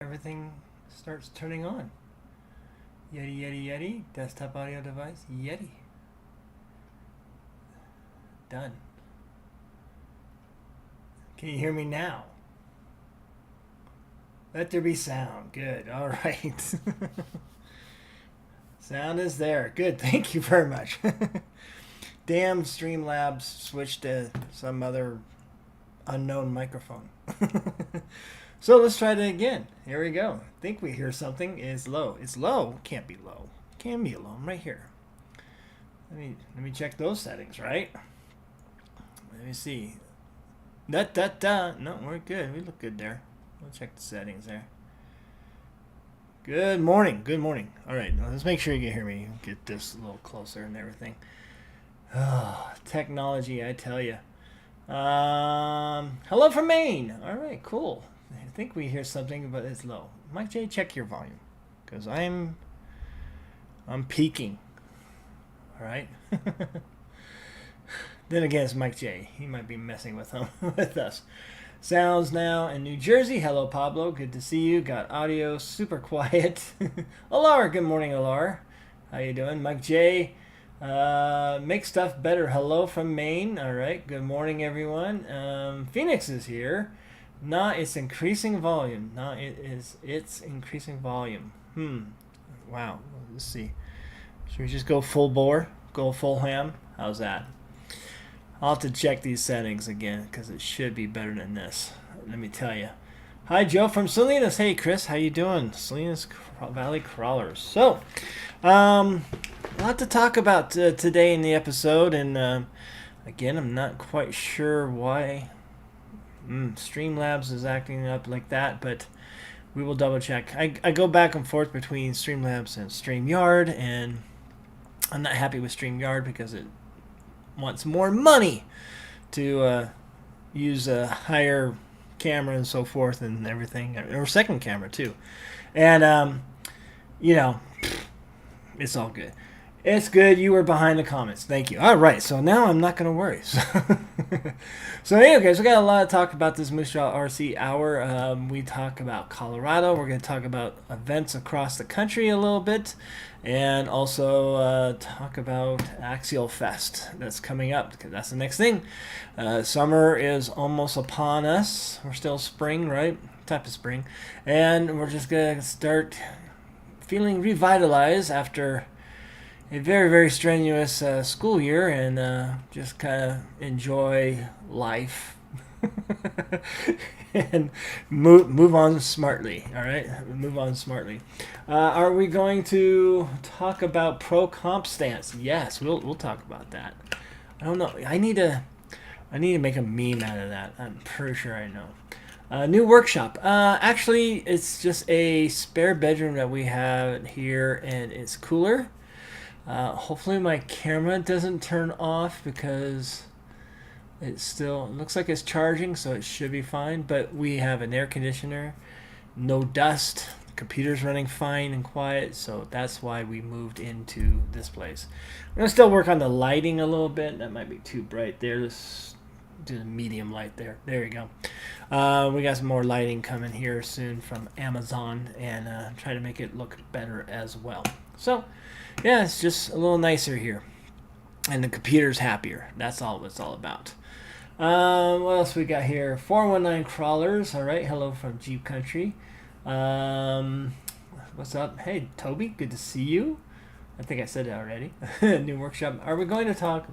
Everything starts turning on. Yeti, Yeti, Yeti. Desktop audio device. Yeti. Done. Can you hear me now? Let there be sound. Good. All right. Sound is there. Good. Thank you very much. Damn, Streamlabs switched to some other unknown microphone. So let's try that again. Here we go. I think we hear something is low. It's low. Can't be low. Can be low. I'm right here. Let me check those settings, right? Let me see. No, we're good. We look good there. We'll check the settings there. Good morning. Good morning. All right. Now let's make sure you can hear me. Get this a little closer and everything. Oh, technology, I tell you. Hello from Maine. All right, cool. I think we hear something, but it's low. Mike J, check your volume, because I'm peaking. All right. Then again, it's Mike J. He might be messing with us. Sounds now in New Jersey. Hello, Pablo. Good to see you. Got audio super quiet. Alar, good morning, Alar. How you doing, Mike J? Make stuff better. Hello from Maine. All right. Good morning, everyone. Phoenix is here. It's increasing volume. It's increasing volume. Wow. Let's see. Should we just go full bore? Go full ham? How's that? I'll have to check these settings again because it should be better than this. Let me tell you. Hi, Joe from Salinas. Hey, Chris. How you doing? Salinas Valley Crawlers. So, a lot to talk about today in the episode. And again, I'm not quite sure why Streamlabs is acting up like that, but we will double check. I go back and forth between Streamlabs and StreamYard, and I'm not happy with StreamYard because it wants more money to use a higher camera and so forth and everything, or second camera too. And it's all good. It's good you were behind the comments. Thank you. All right, so now I'm not going to worry. So anyway, guys, we got a lot to talk about this Moosejaw RC hour. We talk about Colorado. We're going to talk about events across the country a little bit, and also talk about Axial Fest that's coming up, because that's the next thing. Summer is almost upon us. We're still spring, right? Type of spring. And we're just going to start feeling revitalized after a very, very strenuous school year, and just kind of enjoy life and move on smartly. All right, move on smartly. Are we going to talk about pro comp stance? Yes, we'll talk about that. I don't know. I need to make a meme out of that. I'm pretty sure I know. New workshop. Actually, it's just a spare bedroom that we have here, and it's cooler. Hopefully my camera doesn't turn off because it still looks like it's charging, so it should be fine. But we have an air conditioner, no dust, the computer's running fine and quiet, so that's why we moved into this place. We're gonna still work on the lighting a little bit. That might be too bright there. Let's do the medium light there. There you go. We got some more lighting coming here soon from Amazon, and try to make it look better as well. So yeah, it's just a little nicer here, and the computer's happier. That's all it's all about. What else we got here? 419 crawlers. All right, hello from Jeep Country. What's up? Hey, Toby, good to see you. I think I said that already. New workshop. Are we going to talk?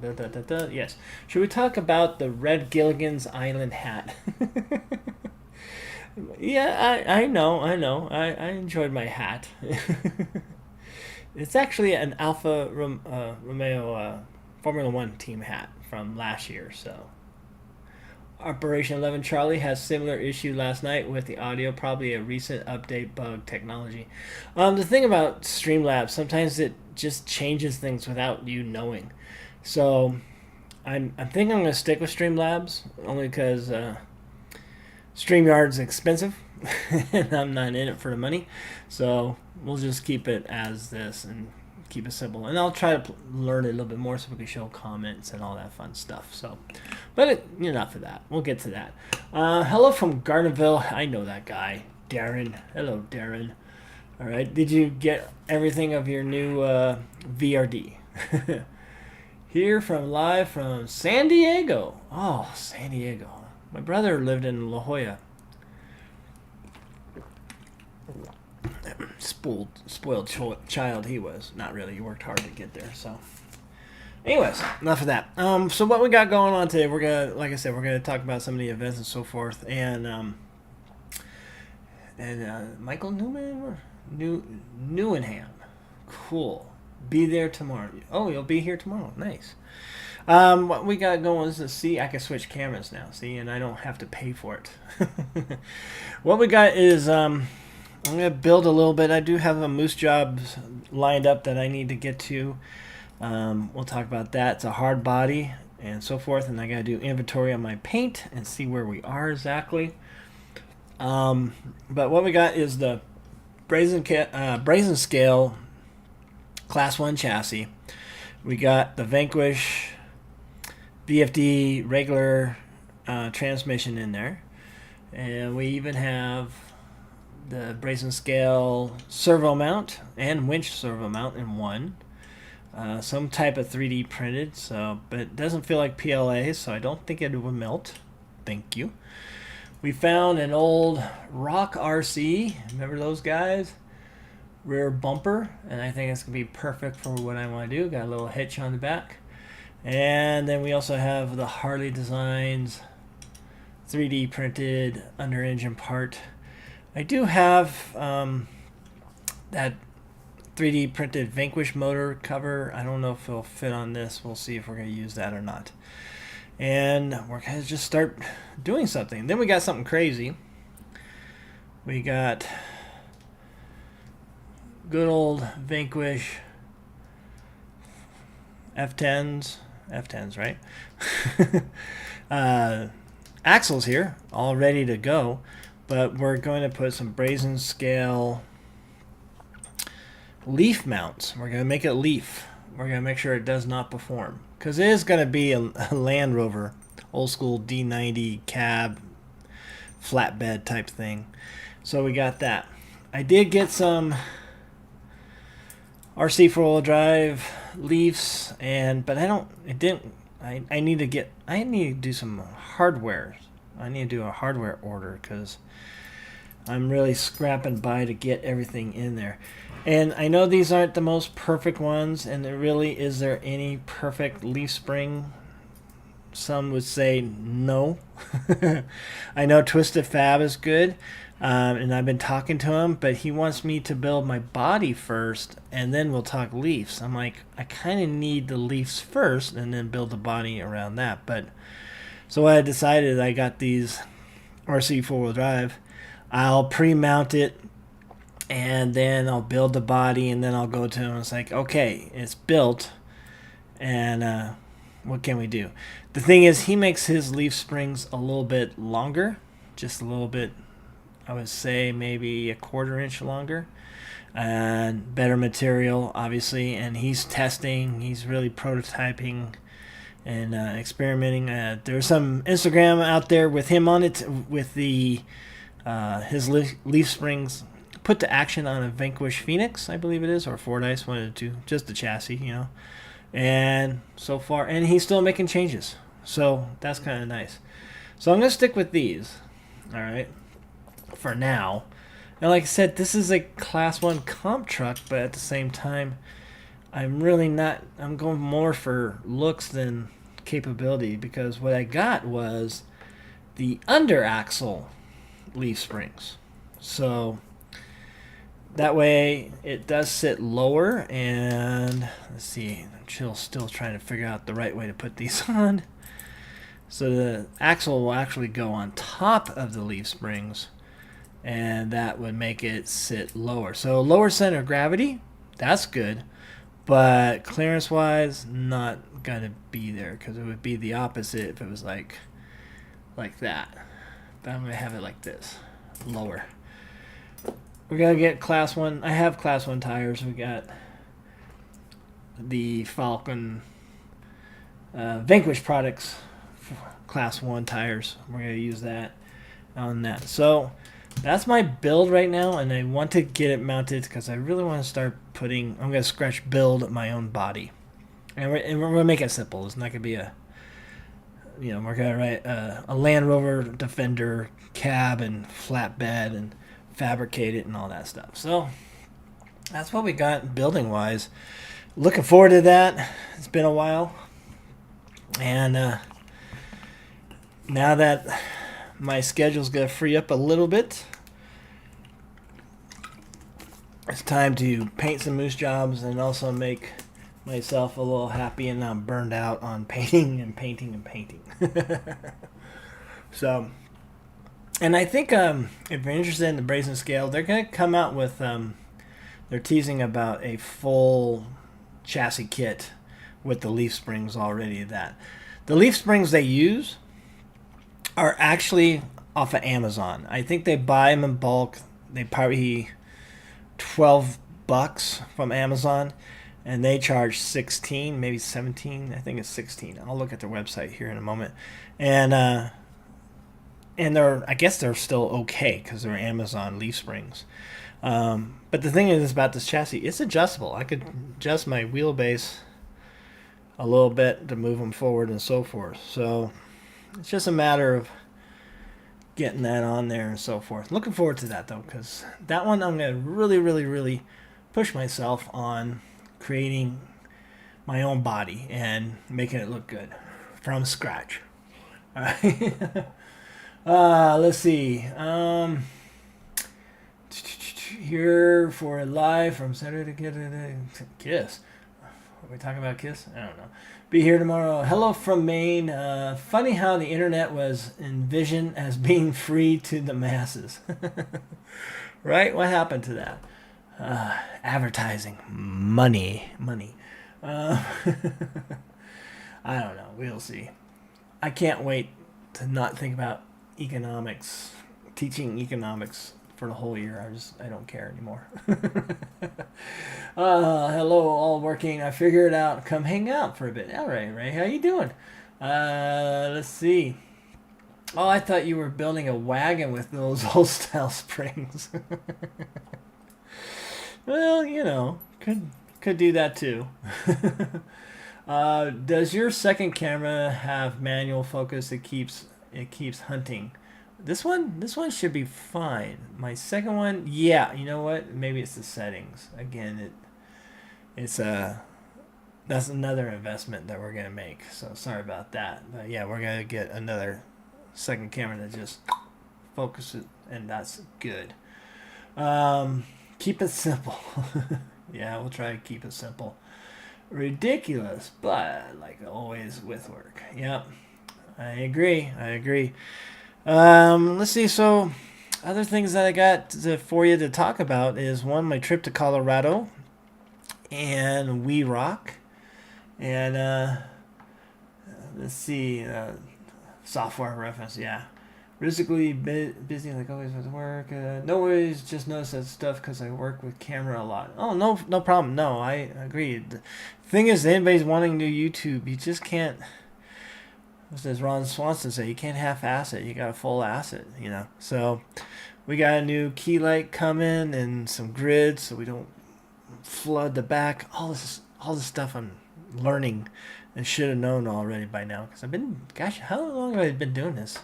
Yes. Should we talk about the Red Gilligan's Island hat? Yeah, I know. I enjoyed my hat. It's actually an Alfa Romeo Formula One team hat from last year. So, Operation 11 Charlie has similar issue last night with the audio, probably a recent update bug technology. The thing about Streamlabs, sometimes it just changes things without you knowing. So, I'm thinking I'm going to stick with Streamlabs only because StreamYard's expensive and I'm not in it for the money. So we'll just keep it as this and keep it simple. And I'll try to learn it a little bit more so we can show comments and all that fun stuff. So, but you're not for that. We'll get to that. Hello from Gardenville. I know that guy. Darren. Hello, Darren. All right. Did you get everything of your new VRD? Here from live from San Diego. Oh, San Diego. My brother lived in La Jolla. Spoiled child he was. Not really. He worked hard to get there. So, anyways, enough of that. So what we got going on today? We're gonna, like I said, we're gonna talk about some of the events and so forth. And Michael Newenham. Cool. Be there tomorrow. Oh, you'll be here tomorrow. Nice. What we got going is see, I can switch cameras now. See, and I don't have to pay for it. What we got is I'm gonna build a little bit. I do have a Moosejaw lined up that I need to get to. We'll talk about that. It's a hard body and so forth, and I gotta do inventory on my paint and see where we are exactly. But what we got is the brazen scale Class 1 chassis. We got the Vanquish VFD regular transmission in there. And we even have the brazen scale servo mount and winch servo mount in one. Some type of 3D printed, but it doesn't feel like PLA, so I don't think it will melt. Thank you. We found an old Rock RC. Remember those guys? Rear bumper, and I think it's gonna be perfect for what I want to do. Got a little hitch on the back, and then we also have the Harley Designs 3D printed under engine part. I do have that 3D printed Vanquish motor cover. I don't know if it'll fit on this. We'll see if we're gonna use that or not. And we're gonna just start doing something. Then we got something crazy. We got good old Vanquish F10s, right? Axles here, all ready to go, but we're going to put some brazen scale leaf mounts. We're going to make it leaf. We're going to make sure it does not perform, because it is going to be a Land Rover, old school D90 cab, flatbed type thing. So we got that. I did get some RC 4-wheel drive leaves, but I need to do some hardware. I need to do a hardware order because I'm really scrapping by to get everything in there. And I know these aren't the most perfect ones, and is there any perfect leaf spring? Some would say no. I know Twisted Fab is good. And I've been talking to him, but he wants me to build my body first, and then we'll talk leaves. I'm like, I kind of need the leaves first, and then build the body around that. But so what I decided, I got these RC 4-wheel drive. I'll pre-mount it, and then I'll build the body, and then I'll go to him. It's like, okay, it's built, and what can we do? The thing is, he makes his leaf springs a little bit longer, just a little bit. I would say maybe a 1/4 inch longer, and better material, obviously. And he's testing, he's really prototyping and experimenting. There's some Instagram out there with him on it, with the his leaf springs put to action on a Vanquish Phoenix, I believe it is, or Fordyce, one of the two, just the chassis, And so far, and he's still making changes, so that's kind of nice. So I'm gonna stick with these, all right, for now. And like I said, this is a Class 1 comp truck, but at the same time, I'm really not, I'm going more for looks than capability, because what I got was the under axle leaf springs. So that way it does sit lower, and let's see, I'm still trying to figure out the right way to put these on. So the axle will actually go on top of the leaf springs, and that would make it sit lower. So lower center of gravity, that's good, but clearance wise, not gonna be there, because it would be the opposite if it was like that. But I'm gonna have it like this, lower. We're gonna get Class 1. I have Class 1 tires. We got the Falcon Vanquish products, Class 1 tires. We're gonna use that on that. So that's my build right now, and I want to get it mounted because I really want to start putting. I'm gonna scratch build my own body, and we're gonna make it simple. It's not gonna be we're gonna write a Land Rover Defender cab and flatbed and fabricate it and all that stuff. So that's what we got building wise. Looking forward to that. It's been a while, and now that my schedule's gonna free up a little bit, it's time to paint some moose jobs and also make myself a little happy and not burned out on painting and painting and painting. So, and I think if you're interested in the brazen scale, they're going to come out with, they're teasing about a full chassis kit with the leaf springs already. That the leaf springs they use are actually off of Amazon. I think they buy them in bulk. They probably $12 from Amazon, and they charge 16, maybe 17. I think it's 16. I'll look at their website here in a moment, and I guess they're still okay because they're Amazon leaf springs. But the thing is about this chassis, it's adjustable. I could adjust my wheelbase a little bit to move them forward and so forth. So it's just a matter of getting that on there and so forth. Looking forward to that though, because that one I'm going to really, really, really push myself on creating my own body and making it look good from scratch. All right. Let's see. Here for a live from Saturday to Kiss. Are we talking about Kiss? I don't know. Be here tomorrow. Hello from Maine. Funny how the internet was envisioned as being free to the masses. Right? What happened to that? Advertising. Money. I don't know. We'll see. I can't wait to not think about economics, teaching economics for the whole year. I don't care anymore. Hello, all working. I figured it out. Come hang out for a bit. All right, Ray. How you doing? Let's see. Oh, I thought you were building a wagon with those old style springs. Well, could do that too. Does your second camera have manual focus? It keeps hunting. This one should be fine. My second one, yeah. You know what? Maybe it's the settings. Again, it's that's another investment that we're gonna make. So sorry about that. But yeah, we're gonna get another second camera that just focuses, and that's good. Keep it simple. Yeah, we'll try to keep it simple. Ridiculous, but like always with work. Yep, I agree. Let's see. So, other things that I got for you to talk about is one, my trip to Colorado, and We Rock, and let's see, software reference. Yeah, basically busy like always with work. No worries. Just notice that stuff because I work with camera a lot. Oh, no problem. No, I agree. The thing is, anybody's wanting to do YouTube, you just can't. As Ron Swanson said, you can't half-ass it. You got to full-ass it, So we got a new key light coming and some grids so we don't flood the back. All this stuff I'm learning and should have known already by now. Because how long have I been doing this?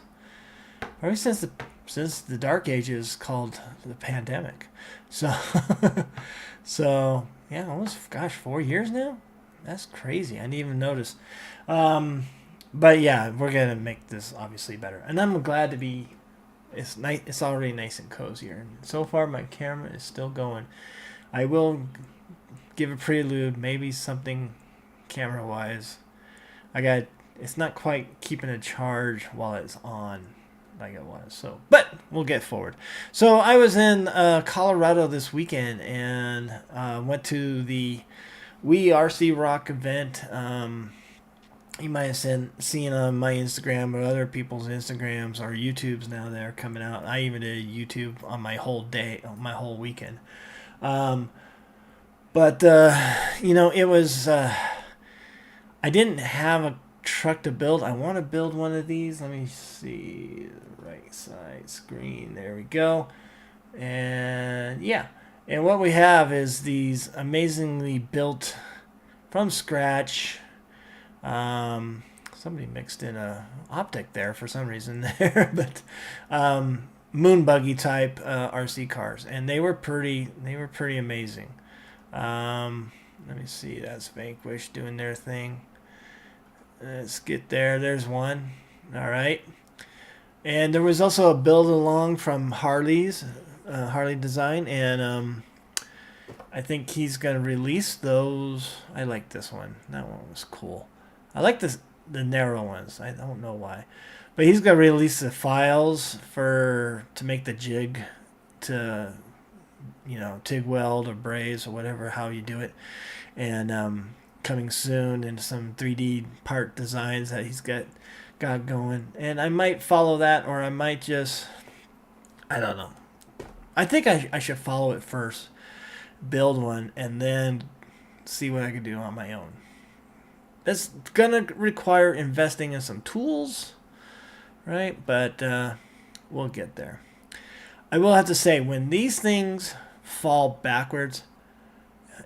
Probably since the Dark Ages called the pandemic. So, yeah, almost, 4 years now? That's crazy. I didn't even notice. But yeah, we're gonna make this obviously better, and I'm glad to be. It's nice. It's already nice and cozier, and so far my camera is still going. I will give a prelude, maybe something camera-wise. It's not quite keeping a charge while it's on, like it was. So, but we'll get forward. So I was in Colorado this weekend and went to the We RC Rock event. You might have seen on my Instagram or other people's Instagrams or YouTubes now that are coming out. I even did a YouTube on my whole whole weekend. But it was. I didn't have a truck to build. I want to build one of these. Let me see. Right side screen. There we go. And yeah, and what we have is these amazingly built from scratch. Somebody mixed in a optic there for some reason there, but moon buggy type RC cars, and they were pretty amazing. Let me see, that's Vanquish doing their thing. Let's get there. There's one. All right. And there was also a build along from Harley Design, and I think he's gonna release those. I like this one. That one was cool. I like the narrow ones. I don't know why, but he's gonna release the files to make the jig to TIG weld or braze or whatever how you do it, and coming soon into some 3D part designs that he's got going. And I might follow that, or I might just, I don't know. I think I should follow it first, build one, and then see what I can do on my own. That's gonna require investing in some tools, right? But we'll get there. I will have to say, when these things fall backwards,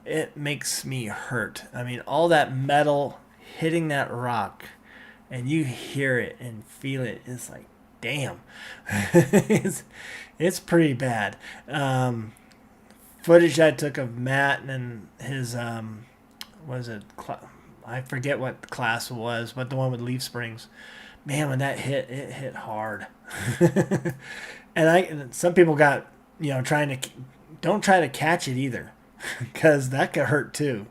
it makes me hurt. I mean, all that metal hitting that rock, and you hear it and feel it. It's like, damn. it's pretty bad. Footage I took of Matt and his, what is it? I forget what the class was, but the one with leaf springs. Man, when that hit, it hit hard. And some people got, don't try to catch it either, because that could hurt too.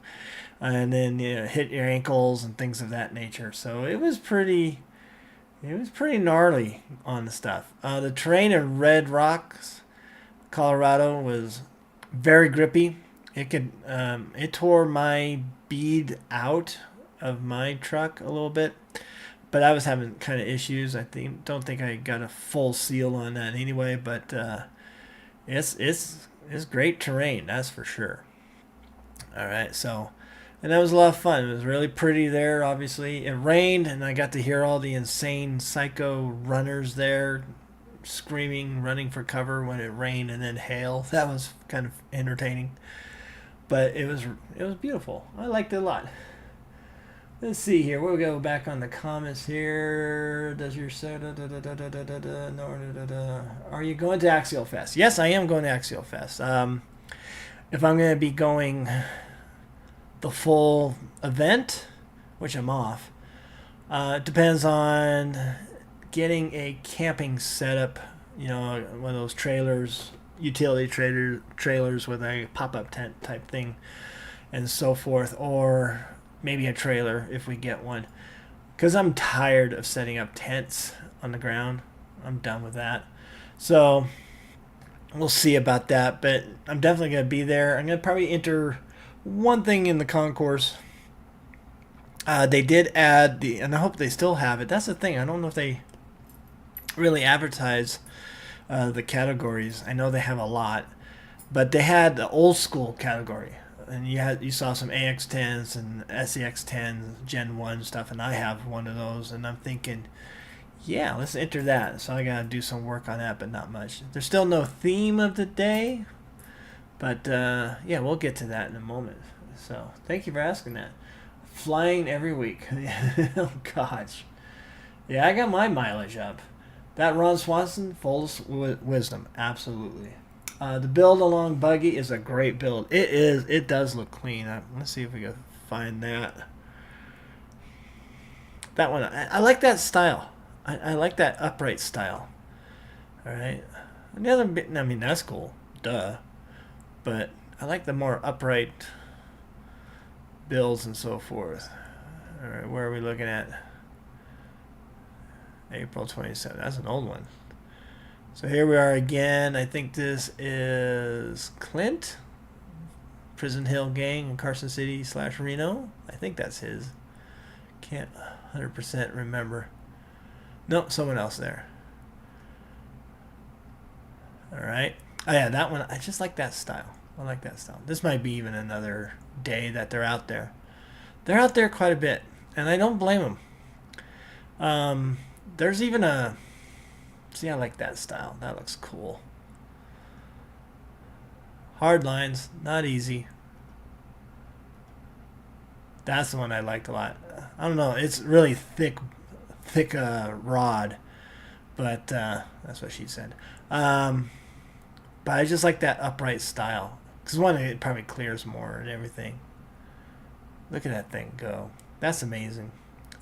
And then hit your ankles and things of that nature. So it was pretty gnarly on the stuff. The terrain in Red Rocks, Colorado, was very grippy. It tore my bead out of my truck a little bit, but I was having kind of issues. Don't think I got a full seal on that anyway. But it's great terrain, that's for sure. All right, so. And that was a lot of fun. It was really pretty there, obviously. It rained, and I got to hear all the insane psycho runners there screaming, running for cover when it rained and then hail. That was kind of entertaining. But it was beautiful. I liked it a lot. Let's see here. We'll go back on the comments here. Does your Are you going to Axial Fest? Yes, I am going to Axial Fest. If I'm going to be going the full event, which I'm off, depends on getting a camping setup, one of those trailers, utility trailers with a pop-up tent type thing and so forth, or maybe a trailer if we get one, because I'm tired of setting up tents on the ground. I'm done with that. So we'll see about that, but I'm definitely going to be there. I'm going to probably enter one thing in the concourse. They did add and I hope they still have it. That's the thing. I don't know if they really advertise the categories. I know they have a lot, but they had the old school category, and you saw some AX10s and SEX10 Gen 1 stuff, and I have one of those, and I'm thinking, yeah, let's enter that. So I gotta do some work on that, but not much. There's still no theme of the day. But, yeah, we'll get to that in a moment. So, thank you for asking that. Flying every week. Oh, gosh. Yeah, I got my mileage up. That Ron Swanson, full wisdom. Absolutely. The build along buggy is a great build. It is. It does look clean. Let's see if we can find that. That one. I like that style. I like that upright style. All right. And the other bit, I mean, that's cool. Duh. But I like the more upright builds and so forth. All right, where are we looking at? April 27th. That's an old one. So here we are again. I think this is Clint, Prison Hill Gang in Carson City / Reno. I think that's his. Can't 100% remember. No, someone else there. All right. Oh yeah, that one. I just like that style. I like that style. This might be even another day that they're out there. They're out there quite a bit, and I don't blame them. There's even a. See, I like that style. That looks cool. Hard lines, not easy. That's the one I liked a lot. I don't know. It's really thick rod, but that's what she said. But I just like that upright style. Because one, it probably clears more and everything. Look at that thing go. That's amazing.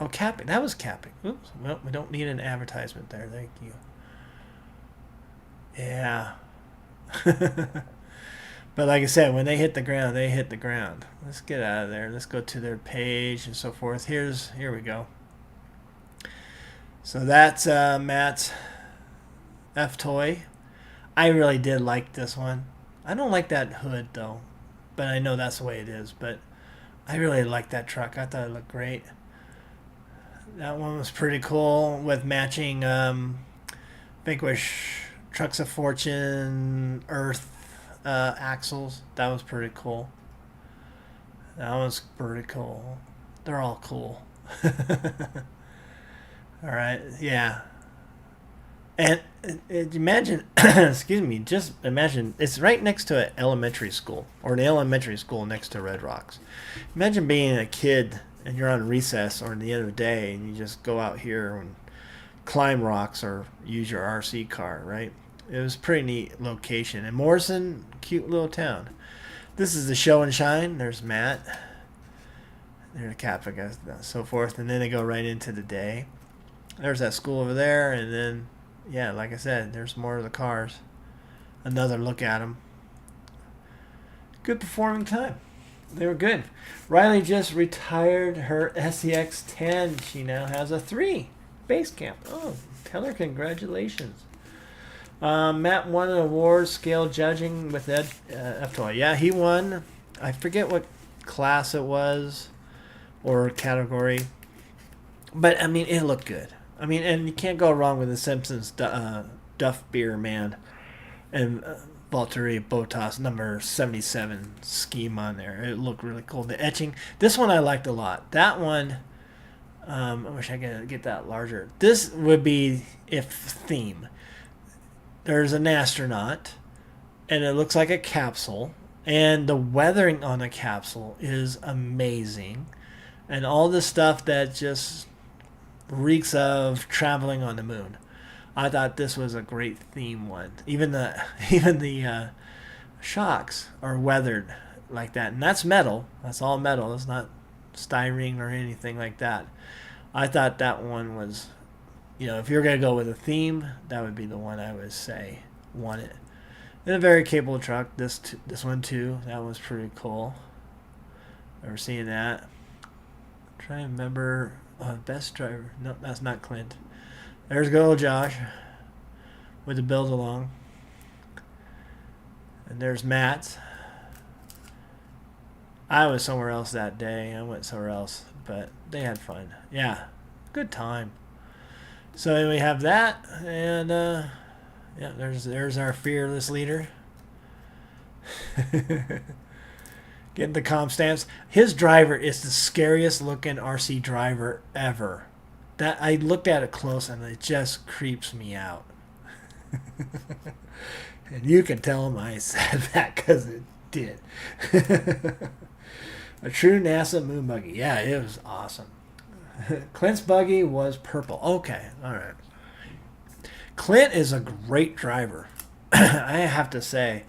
Oh, capping. That was capping. Oops. Well, we don't need an advertisement there. Thank you. Yeah. But like I said, when they hit the ground, they hit the ground. Let's get out of there. Let's go to their page and so forth. Here we go. So that's Matt's F toy. I really did like this one. I don't like that hood though, but I know that's the way it is. But I really like that truck. I thought it looked great. That one was pretty cool with matching Vanquish Trucks of Fortune Earth axles. That was pretty cool. That was pretty cool. They're all cool. All right, yeah. And imagine, excuse me, just imagine it's right next to an elementary school, or an elementary school next to Red Rocks. Imagine being a kid and you're on recess or at the end of the day and you just go out here and climb rocks or use your RC car, right? It was a pretty neat location. And Morrison, cute little town. This is the show and shine. There's Matt. There's Cap, I guess, so forth. And then they go right into the day. There's that school over there, and then, yeah, like I said, there's more of the cars. Another look at them. Good performing time. They were good. Riley just retired her SEX 10. She now has a 3 base camp. Oh, tell her congratulations. Matt won an award, scale judging with Ed F-Toy. Yeah, he won. I forget what class it was or category. But, I mean, it looked good. I mean, and you can't go wrong with the Simpsons Duff Beer Man and Valtteri Bottas number 77 scheme on there. It looked really cool. The etching. This one I liked a lot. That one, I wish I could get that larger. This would be if theme. There's an astronaut, and it looks like a capsule, and the weathering on the capsule is amazing, and all the stuff that just reeks of traveling on the moon. I thought this was a great theme one. Even the shocks are weathered like that, and that's metal. That's all metal. It's not styrene or anything like that. I thought that one was, if you're gonna go with a theme, that would be the one I would say won it. And a very capable truck. This one too. That was pretty cool. Ever seen that? I'm trying to remember. Best driver. No, that's not Clint. There's good old Josh with the build along. And there's Matt. I was somewhere else that day. I went somewhere else, but they had fun. Yeah, good time. So we have that, and yeah, there's our fearless leader. Getting the comp stamps. His driver is the scariest looking RC driver ever. That I looked at it close and it just creeps me out. And you can tell him I said that because it did. A true NASA moon buggy. Yeah, it was awesome. Clint's buggy was purple. Okay, all right. Clint is a great driver. I have to say.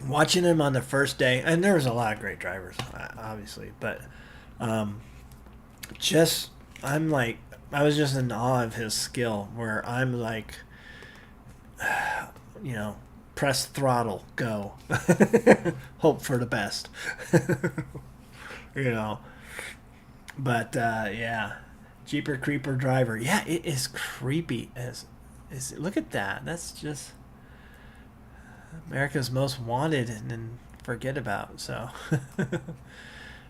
Watching him on the first day, and there was a lot of great drivers, obviously, but I was just in awe of his skill, where I'm like, press throttle, go. Hope for the best. But, yeah, Jeeper Creeper driver. Yeah, it is creepy. Look at that. That's just America's Most Wanted and then forget about. So,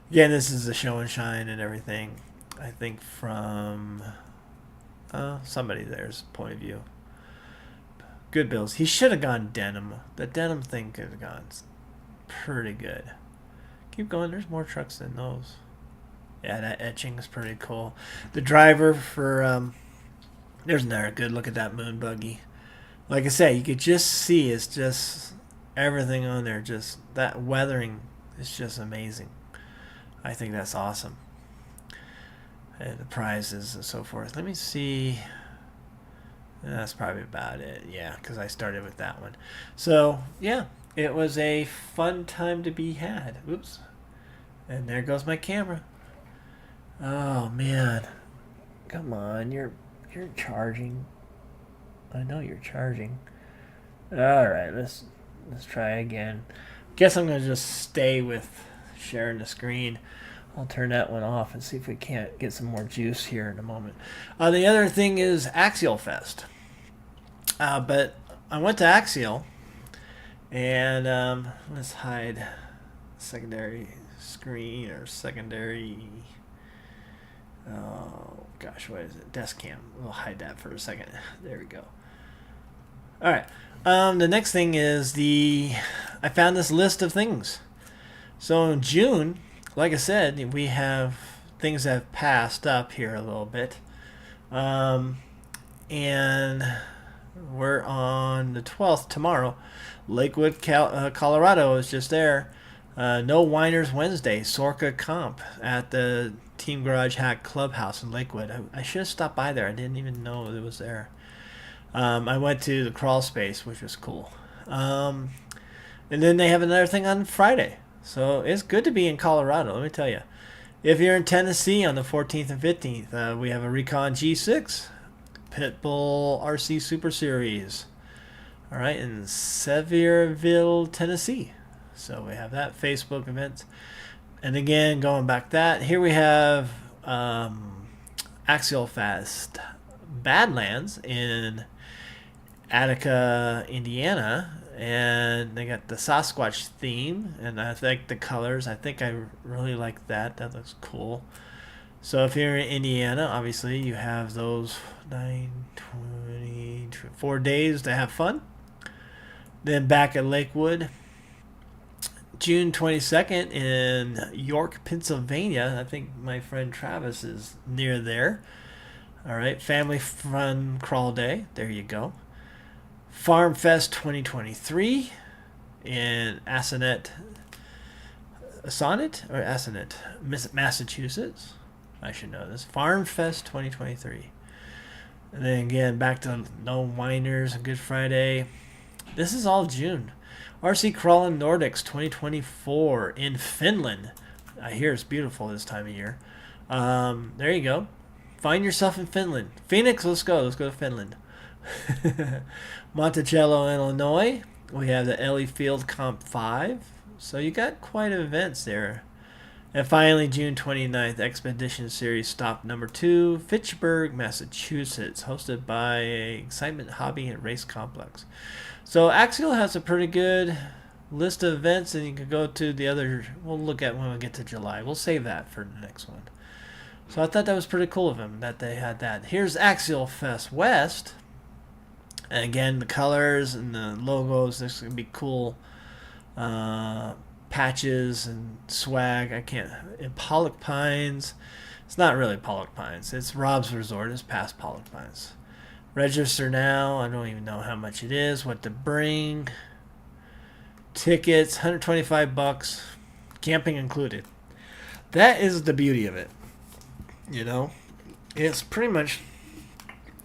again, this is the show and shine and everything. I think from somebody there's point of view. Good builds. He should have gone denim. The denim thing could have gone pretty good. Keep going. There's more trucks than those. Yeah, that etching is pretty cool. The driver for there's another good look at that moon buggy. Like I say, you could just see it's just everything on there. Just that weathering is just amazing. I think that's awesome. And the prizes and so forth. Let me see. That's probably about it. Yeah, because I started with that one. So, yeah, it was a fun time to be had. Oops. And there goes my camera. Oh, man. Come on, you're charging. I know you're charging. All right, let's try again. Guess I'm gonna just stay with sharing the screen. I'll turn that one off and see if we can't get some more juice here in a moment. The other thing is Axial Fest. But I went to Axial, and let's hide secondary screen or secondary. Oh gosh, what is it? Desk cam. We'll hide that for a second. There we go. All right. The next thing is I found this list of things. So in June, like I said, we have things that have passed up here a little bit. And we're on the 12th tomorrow. Lakewood, Colorado is just there. No Whiners Wednesday, Sorka Comp at the Team Garage Hack Clubhouse in Lakewood. I should have stopped by there. I didn't even know it was there. I went to the crawl space, which was cool. And then they have another thing on Friday. So it's good to be in Colorado, let me tell you. If you're in Tennessee on the 14th and 15th, we have a Recon G6 Pitbull RC Super Series. All right, in Sevierville, Tennessee. So we have that Facebook event. And again, going back that, here we have Axial Fest Badlands in Attica, Indiana. And they got the Sasquatch theme, and I like the colors. I think I really like that. That looks cool. So if you're in Indiana, obviously you have those 4 days to have fun. Then back at Lakewood, June 22nd in York, Pennsylvania. I think my friend Travis is near there. All right, Family Fun Crawl Day. There you go. Farm Fest 2023 in Assonet, Massachusetts. I should know this. Farm Fest 2023. And then again, back to No Whiners and Good Friday. This is all June. RC Crawlin' Nordics 2024 in Finland. I hear it's beautiful this time of year. There you go. Find yourself in Finland. Phoenix, let's go. Let's go to Finland. Monticello, Illinois. We have the Ellie Field Comp 5. So you got quite events there. And finally, June 29th, Expedition Series Stop number 2, Fitchburg, Massachusetts, hosted by Excitement Hobby and Race Complex. So Axial has a pretty good list of events, and you can go to the other. We'll look at when we get to July. We'll save that for the next one. So I thought that was pretty cool of them that they had that. Here's Axial Fest West. And again, the colors and the logos, this is going to be cool. Patches and swag. I can't. In Pollock Pines. It's not really Pollock Pines. It's Rob's Resort. It's past Pollock Pines. Register now. I don't even know how much it is. What to bring. Tickets, $125. Camping included. That is the beauty of it. You know, it's pretty much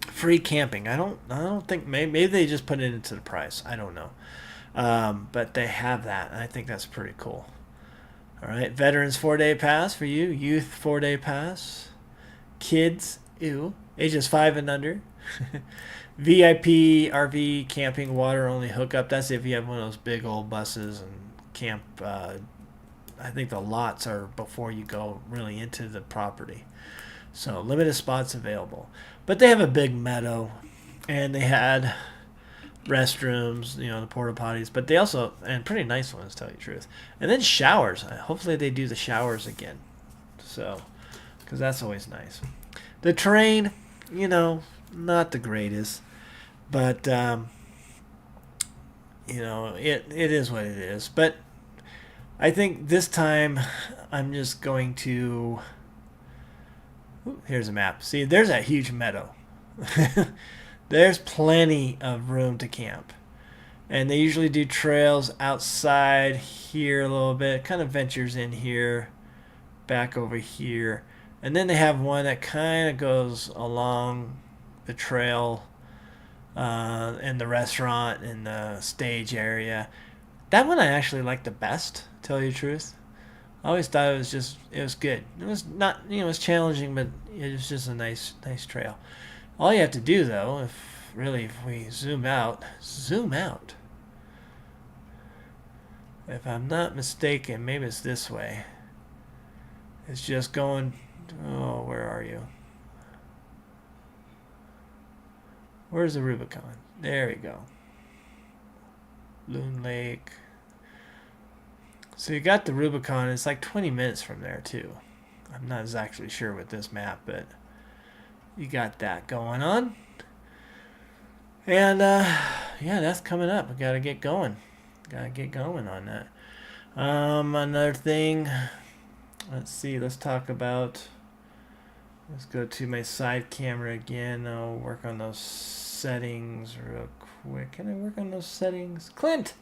free camping. I don't think maybe they just put it into the price. I don't know. But they have that, and I think that's pretty cool. All right, Veterans 4-day pass for you. Youth 4-day pass. Kids, ages 5 and under. VIP RV camping water only hookup. That's if you have one of those big old buses and camp. I think the lots are before you go really into the property. So limited spots available. But they have a big meadow, and they had restrooms, the porta potties, but they also, and pretty nice ones, to tell you the truth. And then showers. Hopefully they do the showers again. So, because that's always nice. The terrain, not the greatest, but it is what it is. But I think this time I'm just going to. Ooh, here's a map. See, there's that huge meadow. There's plenty of room to camp. And they usually do trails outside here a little bit. It kind of ventures in here, back over here. And then they have one that kind of goes along the trail in the restaurant and the stage area. That one I actually like the best, to tell you the truth. I always thought it was good. It was not, it was challenging, but it was just a nice trail. All you have to do, though, if we zoom out, if I'm not mistaken, maybe it's this way. It's just going, oh, where are you? Where's the Rubicon? There we go. Loon Lake. So you got the Rubicon. It's like 20 minutes from there, too. I'm not exactly sure with this map, but you got that going on. And, yeah, that's coming up. We got to get going. Got to get going on that. Another thing. Let's see. Let's talk about... Let's go to my side camera again. I'll work on those settings real quick. Can I work on those settings? Clint's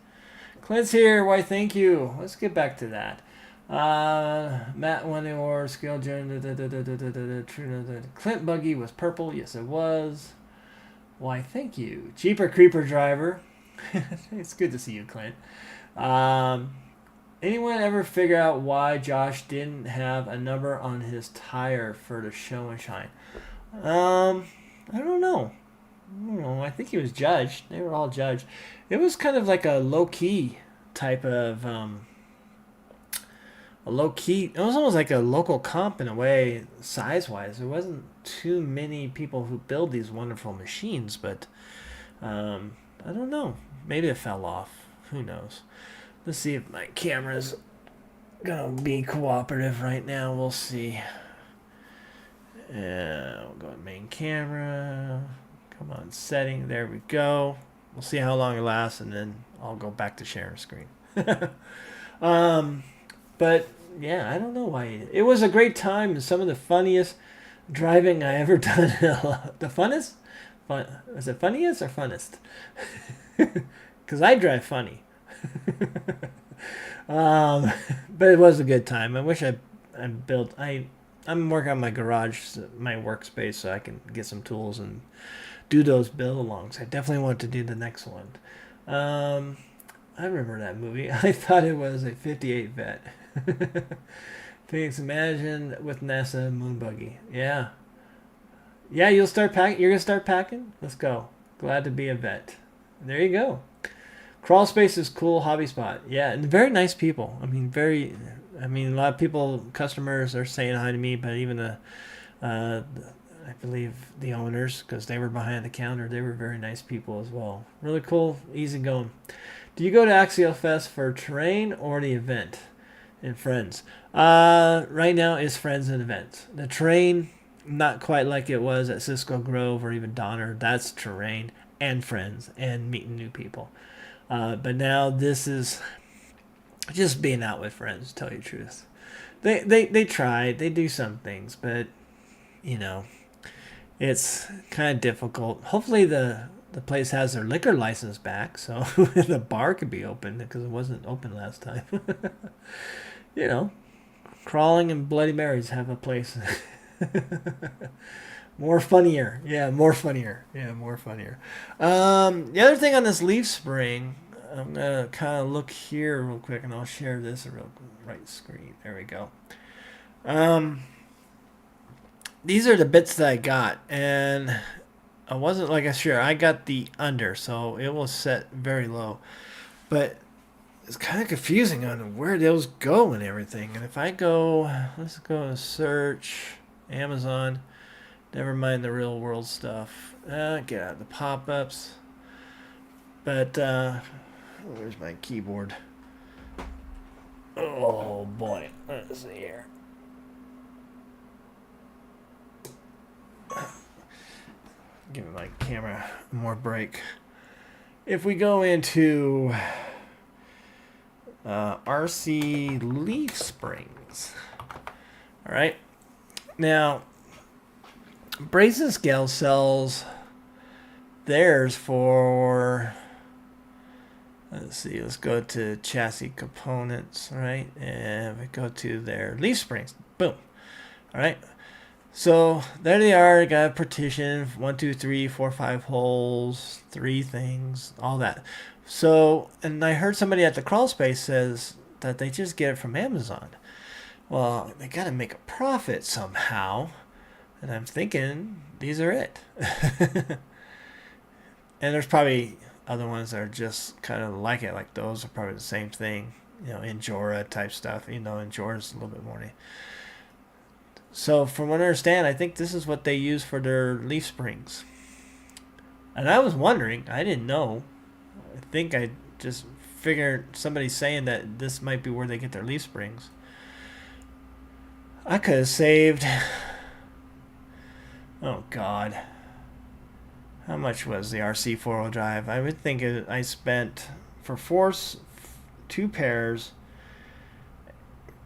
here. Why, thank you. Let's get back to that. Matt won the award. Scale journey. Clint buggy was purple. Yes, it was. Why, thank you. Cheaper Creeper driver. It's good to see you, Clint. Anyone ever figure out why Josh didn't have a number on his tire for the show and shine? I don't know. I think he was judged. They were all judged. It was kind of like a low-key type of... it was almost like a local comp in a way, size-wise. There wasn't too many people who build these wonderful machines, but I don't know. Maybe it fell off. Who knows? Let's see if my camera's gonna be cooperative right now. We'll see. We'll go to main camera. Come on, setting. There we go. We'll see how long it lasts, and then I'll go back to sharing screen. But yeah, I don't know why. It was a great time. Some of the funniest driving I ever done. The funnest? Was it funniest or funnest? Because I drive funny. But it was a good time. I wish I'm working on my garage, my workspace, so I can get some tools and do those build-alongs. I definitely want to do the next one. I remember that movie. I thought it was a 58 vet. Phoenix, imagine with NASA moon buggy. Yeah, you'll start packing. You're gonna start packing. Let's go. Glad to be a vet. There you go. Crawl space is cool hobby spot. Yeah, and very nice people. I mean, a lot of people, customers are saying hi to me, but even I believe the owners, because they were behind the counter, they were very nice people as well. Really cool, easy going. Do you go to Axial Fest for terrain or the event and friends? Right now it's friends and events. The terrain, not quite like it was at Cisco Grove or even Donner. That's terrain and friends and meeting new people. But now this is just being out with friends, to tell you the truth. They try, they do some things, but, it's kind of difficult. Hopefully the place has their liquor license back, so the bar could be open, because it wasn't open last time. Crawling and Bloody Marys have a place. More funnier. Yeah, more funnier. The other thing on this leaf spring, I'm going to kind of look here real quick, and I'll share this real right screen. There we go. These are the bits that I got, and I wasn't I got the under, so it will set very low. But it's kind of confusing on where those go and everything. And if I go, let's go and search Amazon. Never mind the real world stuff. Get out of the pop-ups. But, where's my keyboard? Oh boy, let's see here. Give my camera more break. If we go into RC Leaf Springs. All right. Now, Brazen Scale sells theirs for, let's see, let's go to chassis components, right? And we go to their leaf springs. Boom. All right. So there they are. Got a partition, 1, 2, 3, 4, 5 holes, 3 things, all that. So, and I heard somebody at the crawl space says that they just get it from Amazon. Well, they got to make a profit somehow. And I'm thinking, these are it. And there's probably other ones that are just kind of like it. Like those are probably the same thing. Injora type stuff. Injora's a little bit more. So from what I understand, I think this is what they use for their leaf springs. And I was wondering, I didn't know. I think I just figured somebody saying that this might be where they get their leaf springs. I could have saved, oh God, how much was the RC 4-wheel drive? I would think I spent for 2 pairs,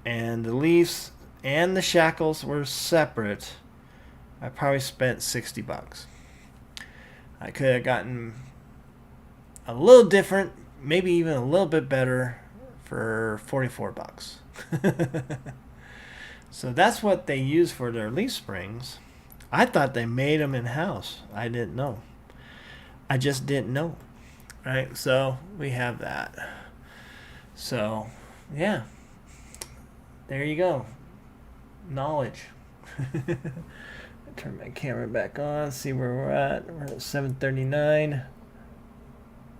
and the leaves and the shackles were separate. I probably spent $60. I could have gotten a little different, maybe even a little bit better for $44. So that's what they use for their leaf springs. I thought they made them in-house. I didn't know. I just didn't know. Right? So we have that. So, yeah. There you go. Knowledge. Turn my camera back on, see where we're at. We're at 7:39.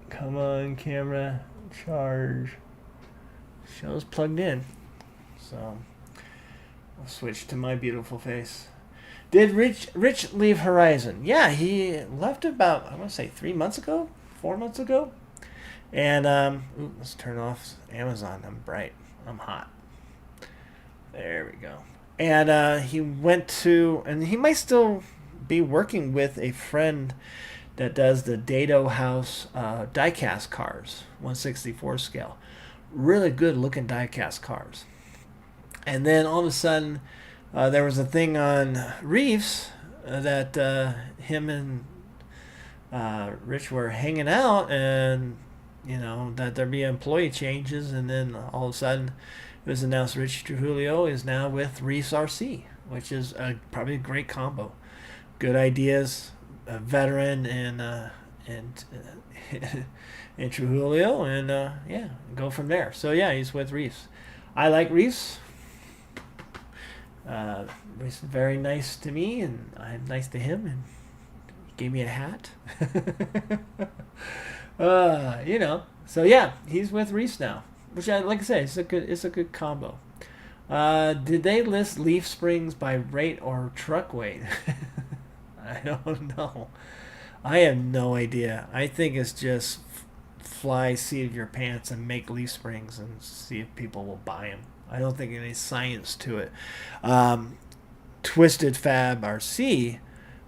Come on, camera. Charge. Show's plugged in. So, I'll switch to my beautiful face. Did Rich leave Horizon? Yeah, he left about, I want to say 3 months ago? 4 months ago? And, let's turn off Amazon. I'm bright. I'm hot. There we go. And he went to, and he might still be working with a friend that does the Dado House diecast cars, 1/64 scale. Really good looking diecast cars. And then all of a sudden, there was a thing on Reefs that him and Rich were hanging out, and that there'd be employee changes, and then all of a sudden it was announced Rich Trujillo is now with Reefs RC, which is probably a great combo. Good ideas, a veteran and Trujillo, and yeah, go from there. So yeah, he's with Reefs. I like Reefs. Reefs is very nice to me, and I'm nice to him, and he gave me a hat. So yeah, he's with Reefs now, which like I said, it's a good combo. Did they list leaf springs by rate or truck weight? I don't know. I have no idea. I think it's just fly seat of your pants and make leaf springs and see if people will buy them. I don't think any science to it. Twisted Fab RC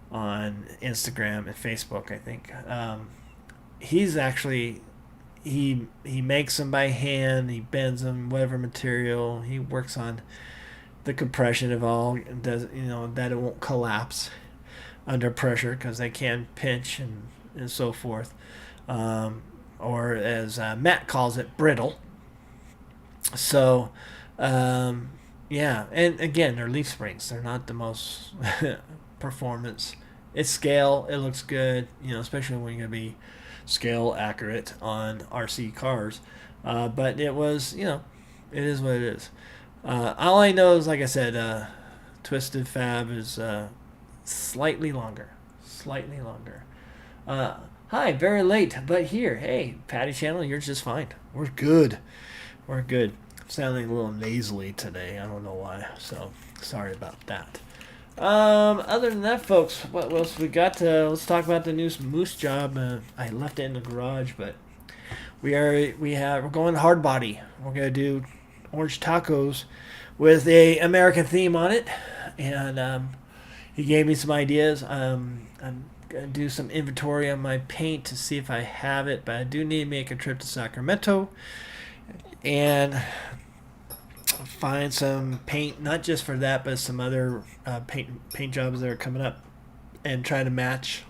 on Instagram and Facebook, I think. He's actually he makes them by hand. He bends them, whatever material. He works on the compression of all. Does that it won't collapse under pressure, because they can pinch and so forth. Or as Matt calls it, brittle. So, yeah, and again, they're leaf springs. They're not the most performance. It's scale. It looks good, especially when you're going to be scale accurate on RC cars. But it was, it is what it is. All I know is, like I said, Twisted Fab is slightly longer. Slightly longer. Hi, very late, but here. Hey, Patty Channel, you're just fine. We're good. We're good. Sounding a little nasally today. I don't know why. So, sorry about that. Other than that, folks, what else we got? Let's talk about the new Moosejaw. I left it in the garage, but we're going hard body. We're gonna do orange tacos with a American theme on it, and he gave me some ideas. I'm gonna do some inventory on my paint to see if I have it, but I do need to make a trip to Sacramento and find some paint, not just for that, but some other paint jobs that are coming up, and try to match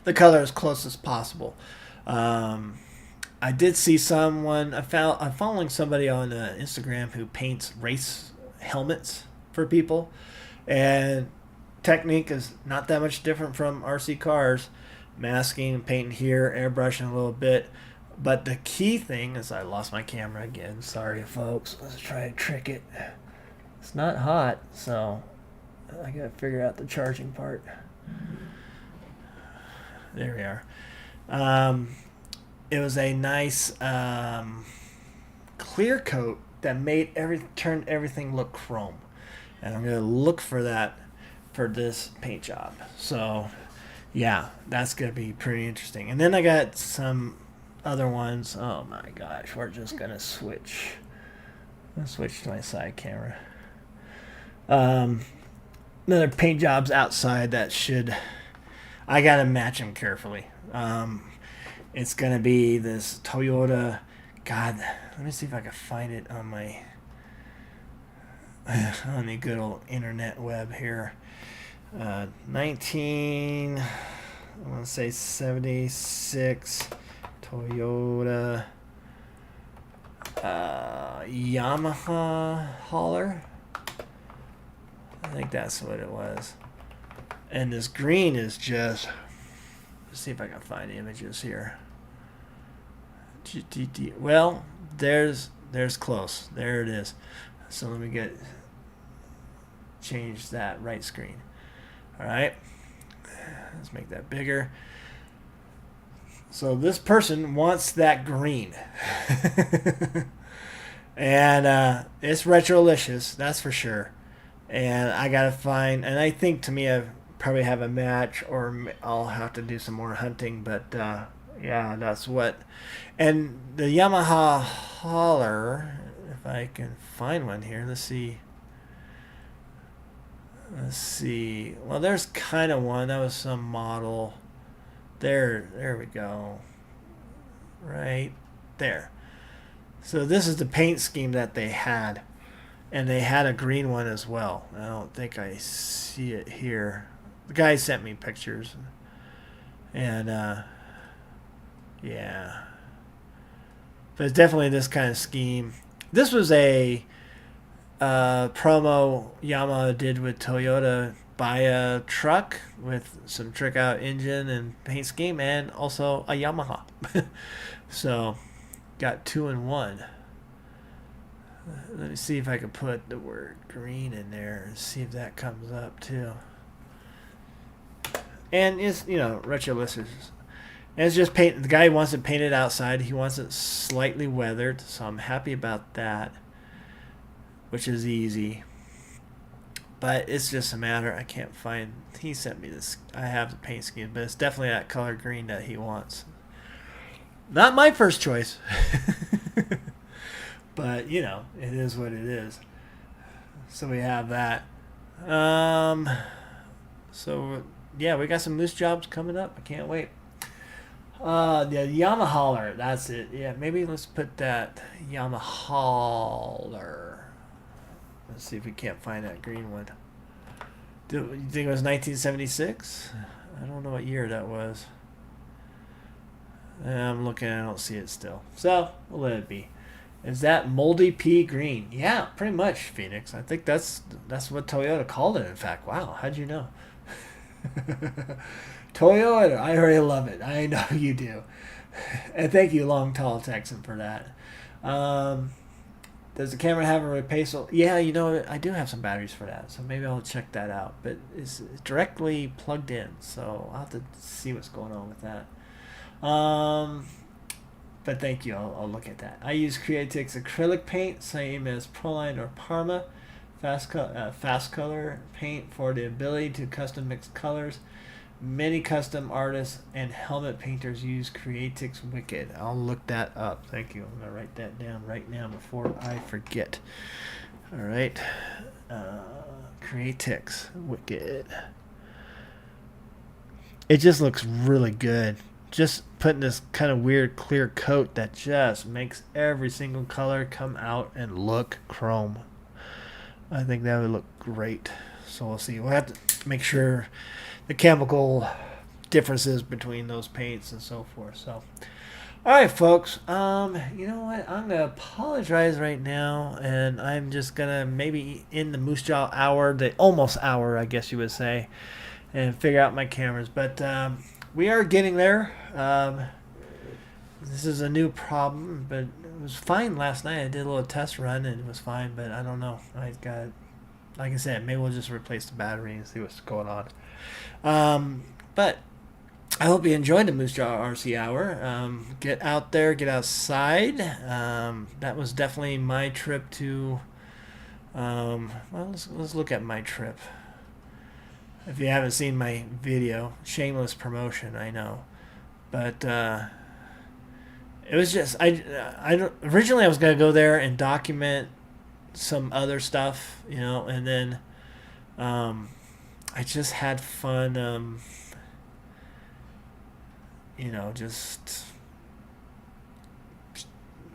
the color as close as possible. I did see someone. I'm following somebody on Instagram who paints race helmets for people, and technique is not that much different from RC cars. Masking, painting here, airbrushing a little bit. But the key thing is, I lost my camera again. Sorry, folks. Let's try to trick it. It's not hot, so I gotta figure out the charging part. There we are. It was a nice clear coat that turned everything look chrome, and I'm gonna look for that for this paint job. So yeah, that's gonna be pretty interesting. And then I got some other ones. Oh my gosh, we're just gonna switch. Let's switch to my side camera. Another paint jobs outside that I gotta match them carefully. It's gonna be this Toyota. God, let me see if I can find it on the good old internet web here. 76 Toyota Yamaha hauler. I think that's what it was. And this green is just, let's see if I can find images here. Well, there's close. There it is. So let me change that right screen. All right, let's make that bigger. So this person wants that green. And it's retrolicious, that's for sure. And I gotta find, and I think to me I probably have a match, or I'll have to do some more hunting, but yeah, that's what. And the Yamaha hauler, if I can find one here, let's see. Well, there's kind of one. That was some model. There we go. Right there. So this is the paint scheme that they had. And they had a green one as well. I don't think I see it here. The guy sent me pictures. And, yeah. But it's definitely this kind of scheme. This was a promo Yamaha did with Toyota. Buy a truck with some trick out engine and paint scheme, and also a Yamaha. So, got 2 in 1. Let me see if I can put the word green in there and see if that comes up too. And it's, retrolicious. And it's just paint. The guy wants it painted outside. He wants it slightly weathered, so I'm happy about that, which is easy. But it's just a matter, I can't find, he sent me this, I have the paint scheme, but it's definitely that color green that he wants. Not my first choice. But, it is what it is. So we have that. So, yeah, we got some moose jobs coming up. I can't wait. The Yamaha, that's it. Yeah, maybe let's put that Yamaha. Let's see if we can't find that green one. Do you think it was 1976? I don't know what year that was. I'm looking, I don't see it still. So, we'll let it be. Is that moldy pea green? Yeah, pretty much, Phoenix. I think that's what Toyota called it, in fact. Wow, how'd you know? Toyota, I already love it. I know you do. And thank you, Long Tall Texan, for that. Does the camera have a replaceable? Yeah, I do have some batteries for that, so maybe I'll check that out. But it's directly plugged in, so I'll have to see what's going on with that. But thank you, I'll look at that. I use Creatix acrylic paint, same as Proline or Parma. Fast color paint for the ability to custom mix colors. Many custom artists and helmet painters use Creatix Wicked. I'll look that up. Thank you. I'm going to write that down right now before I forget. All right. Creatix Wicked. It just looks really good. Just putting this kind of weird clear coat that just makes every single color come out and look chrome. I think that would look great. So we'll see. We'll have to make sure the chemical differences between those paints and so forth. So, all right, folks. You know what? I'm gonna apologize right now, and I'm just gonna maybe in the Moosejaw hour, the almost hour, I guess you would say, and figure out my cameras. But we are getting there. This is a new problem, but it was fine last night. I did a little test run, and it was fine. But I don't know. I got, like I said, maybe we'll just replace the battery and see what's going on. But I hope you enjoyed the Moosejaw RC Hour. Get out there, get outside. That was definitely my trip to. Well, let's look at my trip. If you haven't seen my video, shameless promotion, I know, but it was just originally I was gonna go there and document some other stuff, and then I just had fun. Just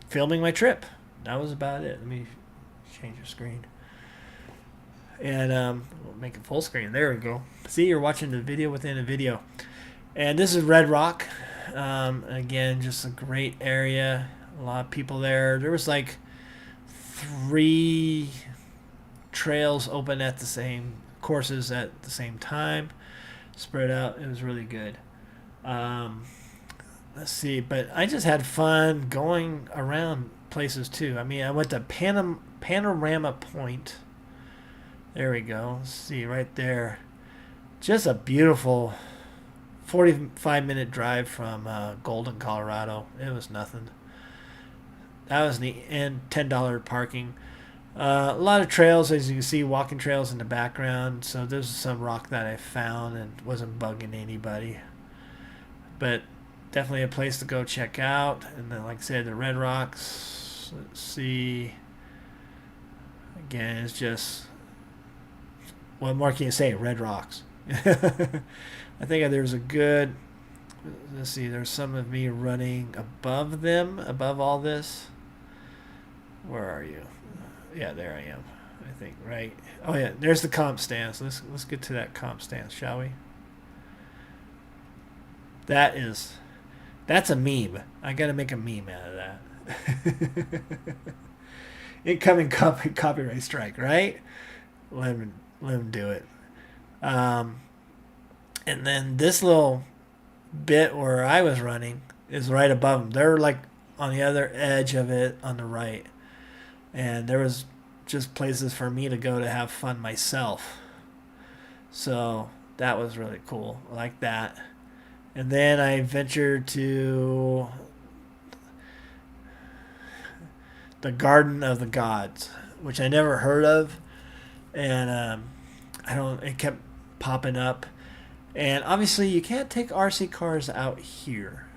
filming my trip. That was about it. Let me change your screen. And we'll make it full screen. There we go. See, you're watching the video within a video. And this is Red Rock. Again, just a great area. A lot of people there. There was like 3 trails open at the same courses at the same time. Spread out. It was really good. Let's see. But I just had fun going around places too. I mean, I went to Panorama Point. There we go. Let's see right there. Just a beautiful 45-minute drive from Golden, Colorado. It was nothing. That was neat. And $10 parking. A lot of trails, as you can see, walking trails in the background. So there's some rock that I found and wasn't bugging anybody. But definitely a place to go check out. And then, like I said, the Red Rocks. Let's see. Again, it's just... What more can you say? Red Rocks. I think there's a good... Let's see. There's some of me running above them, above all this. Where are you? Yeah, there I am. I think, right? Oh, yeah. There's the comp stance. Let's get to that comp stance, shall we? That's a meme. I got to make a meme out of that. Incoming copyright strike, right? Let him do it. And then this little bit where I was running is right above them. They're like on the other edge of it on the right. And there was just places for me to go to have fun myself. So that was really cool. I like that. And then I ventured to the Garden of the Gods, which I never heard of. And it kept popping up. And obviously you can't take RC cars out here.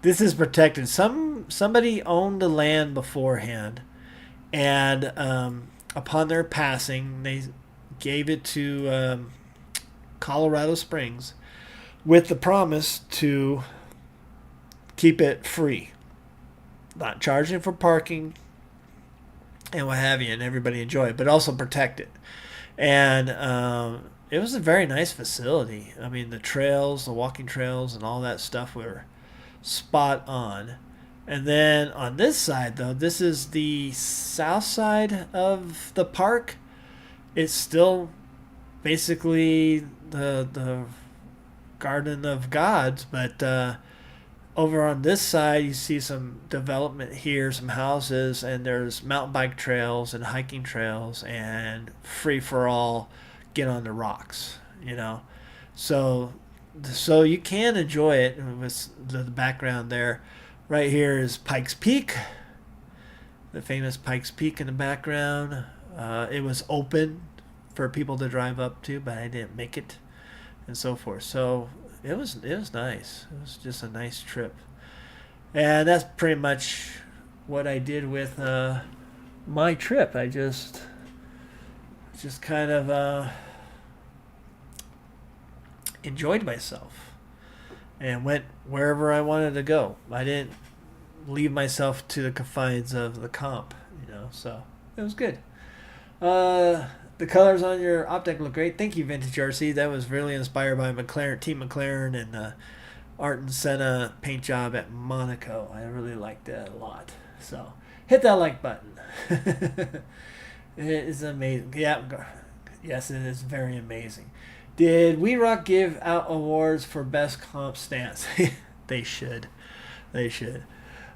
This is protected. Somebody owned the land beforehand, and upon their passing, they gave it to Colorado Springs with the promise to keep it free, not charging for parking and what have you, and everybody enjoy it, but also protect it. And it was a very nice facility. I mean, the trails, the walking trails, and all that stuff were spot on. And then on this side, though, this is the south side of the park. It's still basically the Garden of Gods, but over on this side, you see some development here, some houses, and there's mountain bike trails and hiking trails and free for all. Get on the rocks, So you can enjoy it with the background there. Right here is Pikes Peak, the famous Pikes Peak in the background. It was open for people to drive up to, but I didn't make it, and so forth. So it was nice. It was just a nice trip, and that's pretty much what I did with my trip. I just kind of enjoyed myself and went wherever I wanted to go. I didn't leave myself to the confines of the comp, so it was good. The colors on your optic look great. Thank you, Vintage RC. That was really inspired by McLaren, Team McLaren, and Art and Senna paint job at Monaco. I really liked that a lot. So hit that like button. It is amazing. Yeah, yes, it is very amazing. Did We Rock give out awards for best comp stance? They should. They should.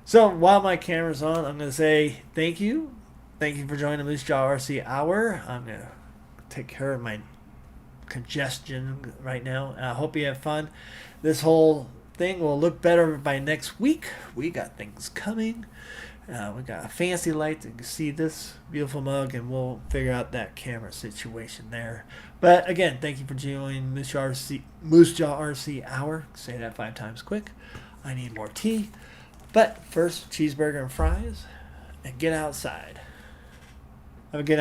So while my camera's on, I'm going to say thank you. Thank you for joining the Moosejaw RC Hour. I'm going to take care of my congestion right now. I hope you have fun. This whole thing will look better by next week. We got things coming. We got a fancy light to see this beautiful mug, and we'll figure out that camera situation there. But again, thank you for joining Moosejaw RC Hour. Say that 5 times quick. I need more tea. But first, cheeseburger and fries, and get outside. Have a good night.